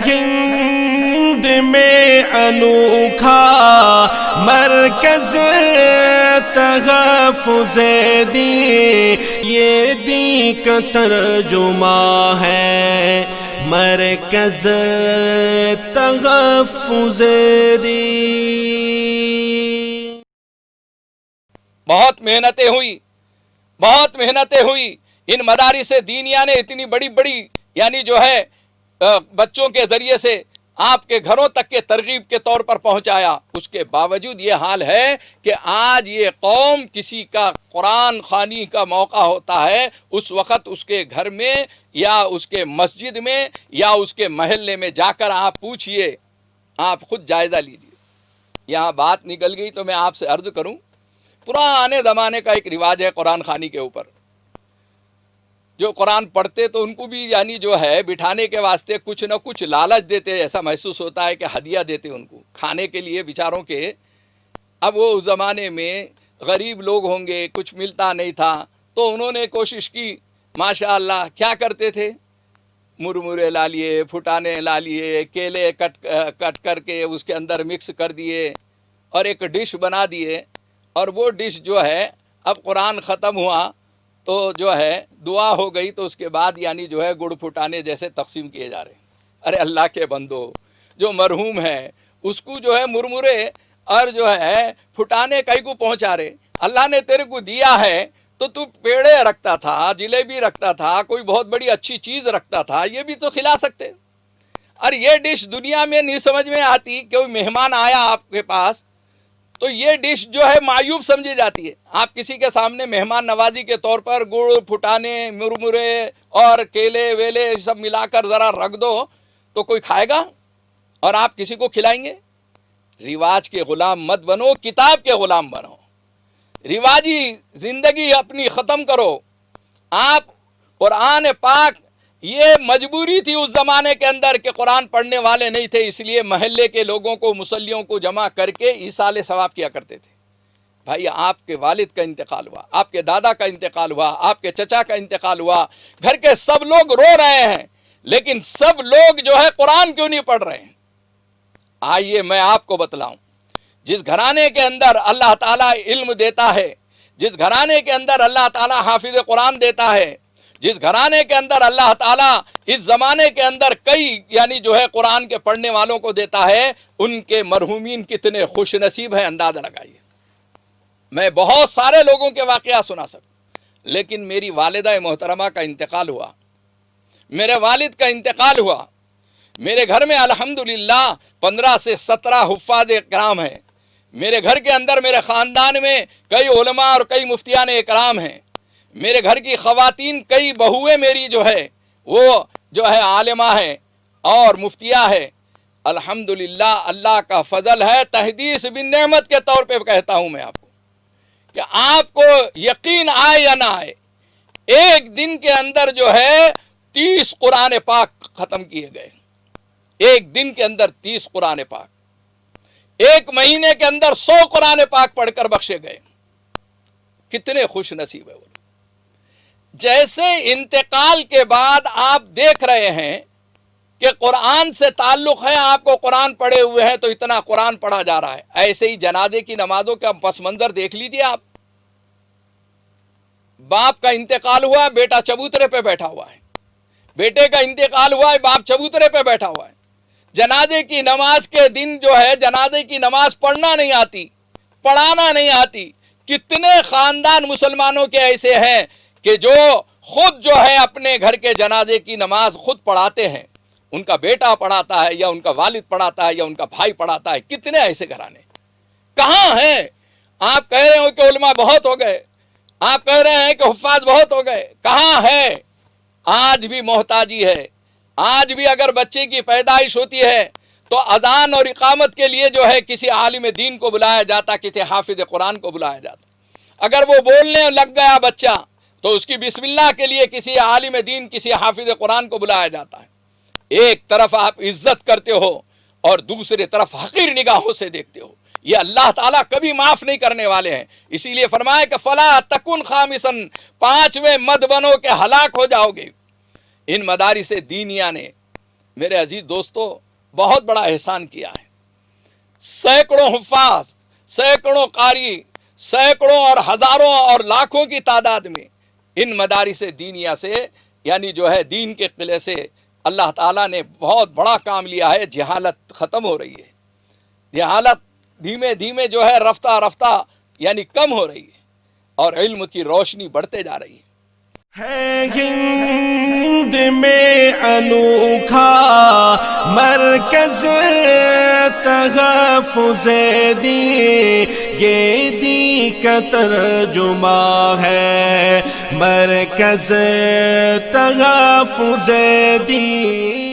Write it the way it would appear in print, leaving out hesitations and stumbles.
ہند میں انوکھا مرکز تحفظ دین، یہ دین کا ترجمہ ہے مرکز تحفظ دین۔ بہت محنتیں ہوئی ان مدارس دینیہ نے، اتنی بڑی بڑی یعنی جو ہے بچوں کے ذریعے سے آپ کے گھروں تک کے ترغیب کے طور پر پہنچایا۔ اس کے باوجود یہ حال ہے کہ آج یہ قوم کسی کا قرآن خوانی کا موقع ہوتا ہے، اس وقت اس کے گھر میں یا اس کے مسجد میں یا اس کے محلے میں جا کر آپ پوچھئے، آپ خود جائزہ لیجئے۔ یہاں بات نکل گئی تو میں آپ سے عرض کروں، پرانے زمانے کا ایک رواج ہے قرآن خوانی کے اوپر، جو قرآن پڑھتے تو ان کو بھی یعنی جو ہے بٹھانے کے واسطے کچھ نہ کچھ لالچ دیتے، ایسا محسوس ہوتا ہے کہ ہدیہ دیتے ان کو کھانے کے لیے بیچاروں کے۔ اب وہ اس زمانے میں غریب لوگ ہوں گے، کچھ ملتا نہیں تھا، تو انہوں نے کوشش کی، ماشاءاللہ کیا کرتے تھے، مرمرے لا لیے، پھٹانے لا لیے، کیلے کٹ کر کے اس کے اندر مکس کر دیے اور ایک ڈش بنا دیے، اور وہ ڈش جو ہے اب قرآن ختم ہوا تو جو ہے دعا ہو گئی تو اس کے بعد یعنی جو ہے گڑ پھٹانے جیسے تقسیم کیے جا رہے ہیں۔ ارے اللہ کے بندو، جو مرحوم ہے اس کو جو ہے مرمرے اور جو ہے پھٹانے کئی کو پہنچا رہے، اللہ نے تیرے کو دیا ہے تو پیڑے رکھتا تھا، جلیبی رکھتا تھا، کوئی بہت بڑی اچھی چیز رکھتا تھا، یہ بھی تو کھلا سکتے۔ اور یہ ڈش دنیا میں نہیں سمجھ میں آتی، کوئی مہمان آیا آپ کے پاس تو یہ ڈش جو ہے معیوب سمجھی جاتی ہے۔ آپ کسی کے سامنے مہمان نوازی کے طور پر گڑ پھٹانے، مرمرے اور کیلے ویلے سب ملا کر ذرا رکھ دو تو کوئی کھائے گا اور آپ کسی کو کھلائیں گے؟ رواج کے غلام مت بنو، کتاب کے غلام بنو، رواجی زندگی اپنی ختم کرو۔ آپ قرآن پاک، یہ مجبوری تھی اس زمانے کے اندر کہ قرآن پڑھنے والے نہیں تھے، اس لیے محلے کے لوگوں کو، مصلیوں کو جمع کر کے ایصال ثواب کیا کرتے تھے۔ بھائی آپ کے والد کا انتقال ہوا، آپ کے دادا کا انتقال ہوا، آپ کے چچا کا انتقال ہوا، گھر کے سب لوگ رو رہے ہیں، لیکن سب لوگ جو ہے قرآن کیوں نہیں پڑھ رہے ہیں؟ آئیے میں آپ کو بتلاؤں، جس گھرانے کے اندر اللہ تعالیٰ علم دیتا ہے، جس گھرانے کے اندر اللہ تعالیٰ حافظ قرآن دیتا ہے، جس گھرانے کے اندر اللہ تعالیٰ اس زمانے کے اندر کئی یعنی جو ہے قرآن کے پڑھنے والوں کو دیتا ہے، ان کے مرحومین کتنے خوش نصیب ہیں، اندازہ لگائیے۔ میں بہت سارے لوگوں کے واقعات سنا سکتا، لیکن میری والدہ محترمہ کا انتقال ہوا، میرے والد کا انتقال ہوا، میرے گھر میں الحمدللہ 15 سے 17 حفاظ کرام ہیں، میرے گھر کے اندر میرے خاندان میں کئی علماء اور کئی مفتیان اکرام ہیں، میرے گھر کی خواتین کئی بہویں میری جو ہے وہ جو ہے عالمہ ہے اور مفتیہ ہے۔ الحمدللہ اللہ کا فضل ہے، تحدیث بن نعمت کے طور پہ کہتا ہوں میں آپ کو کہ آپ کو یقین آئے یا نہ آئے، ایک دن کے اندر جو ہے 30 قرآن پاک ختم کیے گئے، ایک دن کے اندر 30 قرآن پاک، ایک مہینے کے اندر 100 قرآن پاک پڑھ کر بخشے گئے۔ کتنے خوش نصیب ہے وہ۔ جیسے انتقال کے بعد آپ دیکھ رہے ہیں کہ قرآن سے تعلق ہے، آپ کو قرآن پڑھے ہوئے ہیں تو اتنا قرآن پڑھا جا رہا ہے، ایسے ہی جنازے کی نمازوں کا پس منظر دیکھ لیجئے آپ۔ باپ کا انتقال ہوا، بیٹا چبوترے پہ بیٹھا ہوا ہے، بیٹے کا انتقال ہوا ہے، باپ چبوترے پہ بیٹھا ہوا ہے۔ جنازے کی نماز کے دن جو ہے جنازے کی نماز پڑھنا نہیں آتی، پڑھانا نہیں آتی۔ کتنے خاندان مسلمانوں کے ایسے ہیں کہ جو خود جو ہے اپنے گھر کے جنازے کی نماز خود پڑھاتے ہیں، ان کا بیٹا پڑھاتا ہے یا ان کا والد پڑھاتا ہے یا ان کا بھائی پڑھاتا ہے۔ کتنے ایسے گھرانے کہاں ہیں؟ آپ کہہ رہے ہو کہ علماء بہت ہو گئے، آپ کہہ رہے ہیں کہ حفاظ بہت ہو گئے، کہاں ہے؟ آج بھی محتاجی ہے۔ آج بھی اگر بچے کی پیدائش ہوتی ہے تو اذان اور اقامت کے لیے جو ہے کسی عالم دین کو بلایا جاتا، کسی حافظ قرآن کو بلایا جاتا۔ اگر وہ بولنے لگ گیا بچہ تو اس کی بسم اللہ کے لیے کسی عالم دین، کسی حافظ قرآن کو بلایا جاتا ہے۔ ایک طرف آپ عزت کرتے ہو اور دوسری طرف حقیر نگاہوں سے دیکھتے ہو، یہ اللہ تعالیٰ کبھی معاف نہیں کرنے والے ہیں۔ اسی لیے فرمایا کہ فلا تکن خامسن، 5ویں مت بنو کہ ہلاک ہو جاؤ گے۔ ان مدارس دینیہ نے میرے عزیز دوستو بہت بڑا احسان کیا ہے. سینکڑوں حفاظ، سینکڑوں قاری، سینکڑوں اور ہزاروں اور لاکھوں کی تعداد میں ان مدارس دینیہ سے یعنی جو ہے دین کے قلعے سے اللہ تعالیٰ نے بہت بڑا کام لیا ہے. جہالت ختم ہو رہی ہے، جہالت دھیمے دھیمے جو ہے رفتہ رفتہ یعنی کم ہو رہی ہے اور علم کی روشنی بڑھتے جا رہی ہے. ہند میں انوکھا مرکز تحفظ دین، یہ دین کا ترجمہ ہے مرکز تحفظ دین.